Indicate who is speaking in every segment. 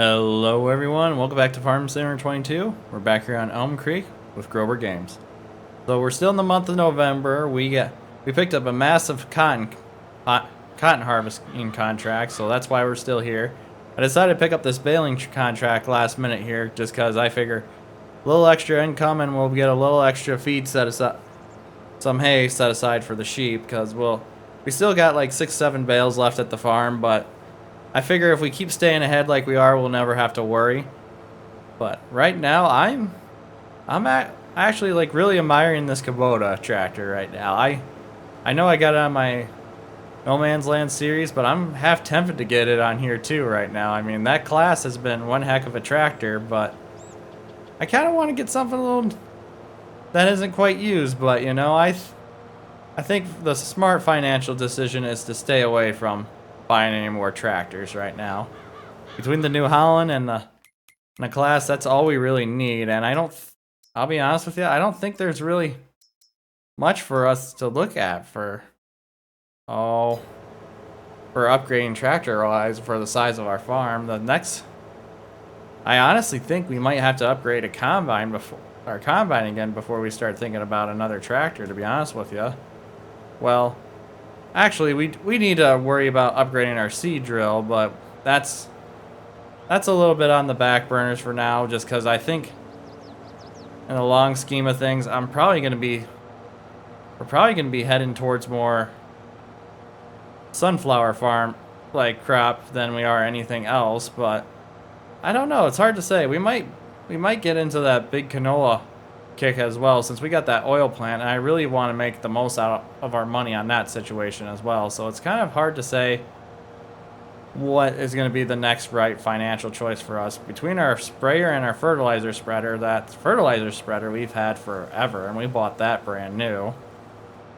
Speaker 1: Hello everyone, welcome back to Farm Center 22. We're back here on Elm Creek with Grober Games. So we're still in the month of November. We picked up a massive cotton harvesting contract, so that's why we're still here. I decided to pick up this baling contract last minute here just because I figure a little extra income and we'll get a little extra feed set aside, some hay set aside for the sheep, because we still got like 6-7 bales left at the farm, but I figure if we keep staying ahead like we are, we'll never have to worry. But right now, actually like really admiring this Kubota tractor right now. I know I got it on my No Man's Land series, but I'm half tempted to get it on here too right now. I mean, that class has been one heck of a tractor, but I kind of want to get something a little that isn't quite used. But you know, I think the smart financial decision is to stay away from buying any more tractors right now. Between the New Holland and the class, that's all we really need. And I'll be honest with you, I don't think there's really much for us to look at for upgrading tractor-wise for the size of our farm. I honestly think we might have to upgrade a combine again before we start thinking about another tractor, to be honest with you. Well, actually, we need to worry about upgrading our seed drill, but that's a little bit on the back burners for now, just because I think in the long scheme of things, we're probably going to be heading towards more sunflower farm like crop than we are anything else. But I don't know, it's hard to say. We might get into that big canola kick as well, since we got that oil plant, and I really want to make the most out of our money on that situation as well. So it's kind of hard to say what is going to be the next right financial choice for us between our sprayer and our fertilizer spreader. That fertilizer spreader we've had forever, and we bought that brand new.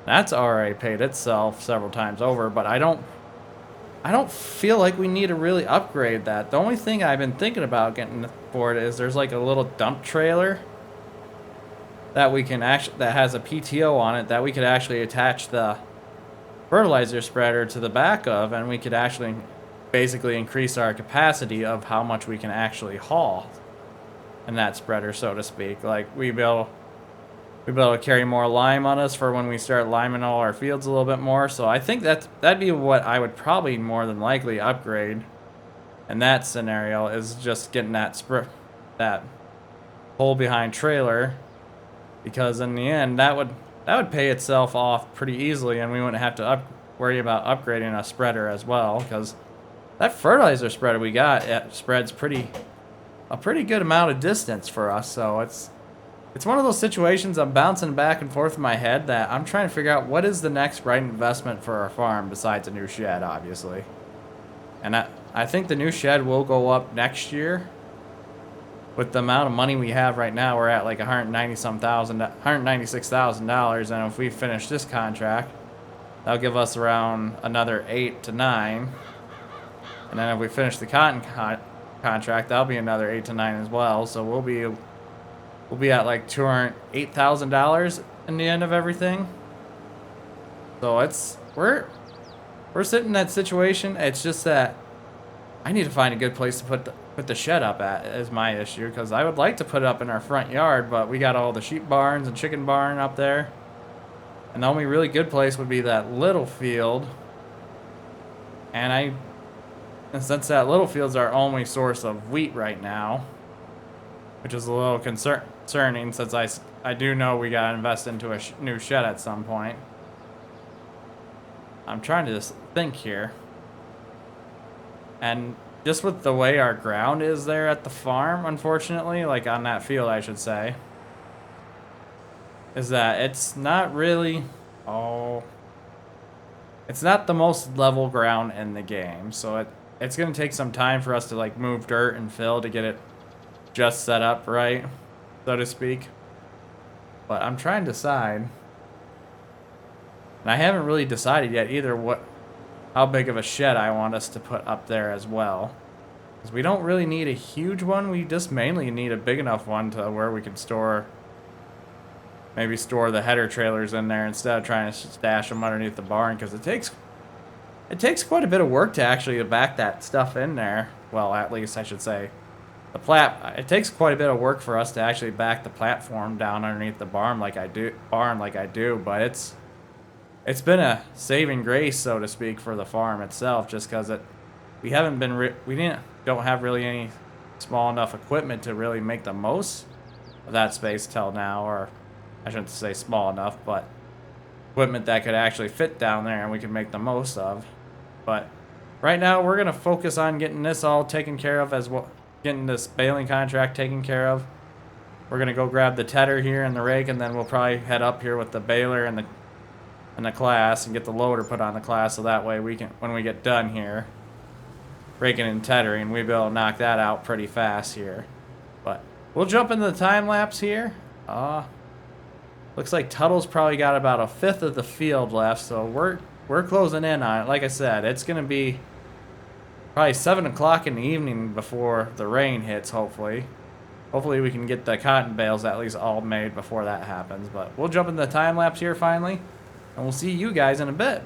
Speaker 1: That's already paid itself several times over, but I don't feel like we need to really upgrade that. The only thing I've been thinking about getting for it is there's like a little dump trailer that has a PTO on it that we could actually attach the fertilizer spreader to the back of, and we could actually basically increase our capacity of how much we can actually haul in that spreader, so to speak. Like we'd be able to carry more lime on us for when we start liming all our fields a little bit more. So I think that'd be what I would probably more than likely upgrade in that scenario, is just getting that pull behind trailer, because in the end that would pay itself off pretty easily, and we wouldn't have to worry about upgrading a spreader as well, because that fertilizer spreader we got spreads a pretty good amount of distance for us. So it's one of those situations I'm bouncing back and forth in my head that I'm trying to figure out what is the next right investment for our farm besides a new shed, obviously. And I think the new shed will go up next year. With the amount of money we have right now, we're at like $196,000, and if we finish this contract, that'll give us around another 8 to 9. And then if we finish the cotton contract, that'll be another 8 to 9 as well. So we'll be at like $208,000 in the end of everything. So we're sitting in that situation. It's just that I need to find a good place to put the shed up at is my issue, because I would like to put it up in our front yard, but we got all the sheep barns and chicken barn up there, and the only really good place would be that little field. And since that little field's our only source of wheat right now, which is a little concerning, since I do know we gotta invest into a new shed at some point. I'm trying to just think here, and just with the way our ground is there at the farm, unfortunately, like on that field I should say, is that it's not really it's not the most level ground in the game. So it's gonna take some time for us to like move dirt and fill to get it just set up right, so to speak. But I'm trying to decide, and I haven't really decided yet either how big of a shed I want us to put up there as well, because we don't really need a huge one. We just mainly need a big enough one to where we can maybe store the header trailers in there instead of trying to stash them underneath the barn, because it takes It takes quite a bit of work to actually back that stuff in there. Well, at least I should say. It takes quite a bit of work for us to actually back the platform down underneath the barn like I do, but it's been a saving grace, so to speak, for the farm itself, just because we haven't been we don't have really any small enough equipment to really make the most of that space till now, or I shouldn't say small enough, but equipment that could actually fit down there and we could make the most of. But right now we're gonna focus on getting this all taken care of, as well, getting this baling contract taken care of. We're gonna go grab the tedder here and the rake, and then we'll probably head up here with the baler and the class and get the loader put on the class, so that way we can, when we get done here raking and tethering, we'll be able to knock that out pretty fast here. But we'll jump into the time lapse here. Looks like Tuttle's probably got about a fifth of the field left, so we're closing in on it. Like I said, it's gonna be probably 7 o'clock in the evening before the rain hits. Hopefully we can get the cotton bales at least all made before that happens. But we'll jump into the time lapse here finally, and we'll see you guys in a bit.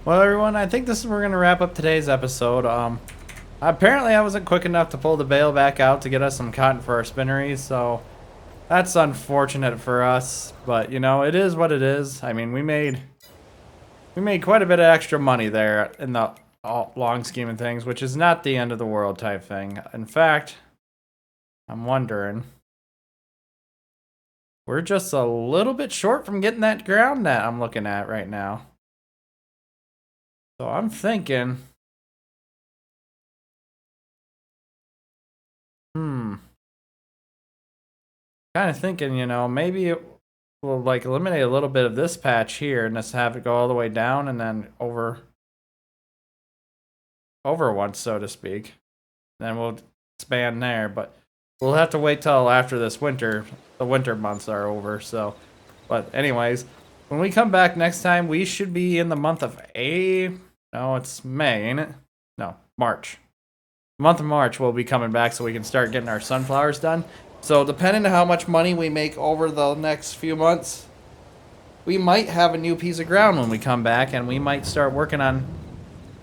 Speaker 1: Well, everyone, I think this is where we're going to wrap up today's episode. Apparently I wasn't quick enough to pull the bale back out to get us some cotton for our spinneries, so that's unfortunate for us. But, you know, it is what it is. I mean, we made quite a bit of extra money there in the long scheme of things, which is not the end of the world type thing. In fact, I'm wondering, we're just a little bit short from getting that ground net I'm looking at right now. So I'm thinking, kind of thinking, you know, maybe it will like eliminate a little bit of this patch here and just have it go all the way down and then over once, so to speak. Then we'll expand there, but we'll have to wait till after this winter. The winter months are over, so. But anyways, when we come back next time, we should be in the month of no, it's May, ain't it? No, March. Month of March we'll be coming back so we can start getting our sunflowers done. So depending on how much money we make over the next few months, we might have a new piece of ground when we come back, and we might start working on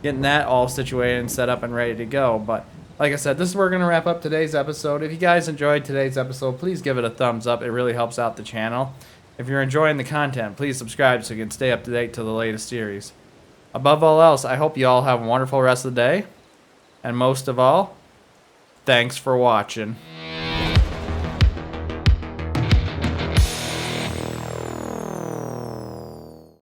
Speaker 1: getting that all situated and set up and ready to go. But like I said, this is where we're going to wrap up today's episode. If you guys enjoyed today's episode, please give it a thumbs up. It really helps out the channel. If you're enjoying the content, please subscribe so you can stay up to date to the latest series. Above all else, I hope you all have a wonderful rest of the day. And most of all, thanks for watching.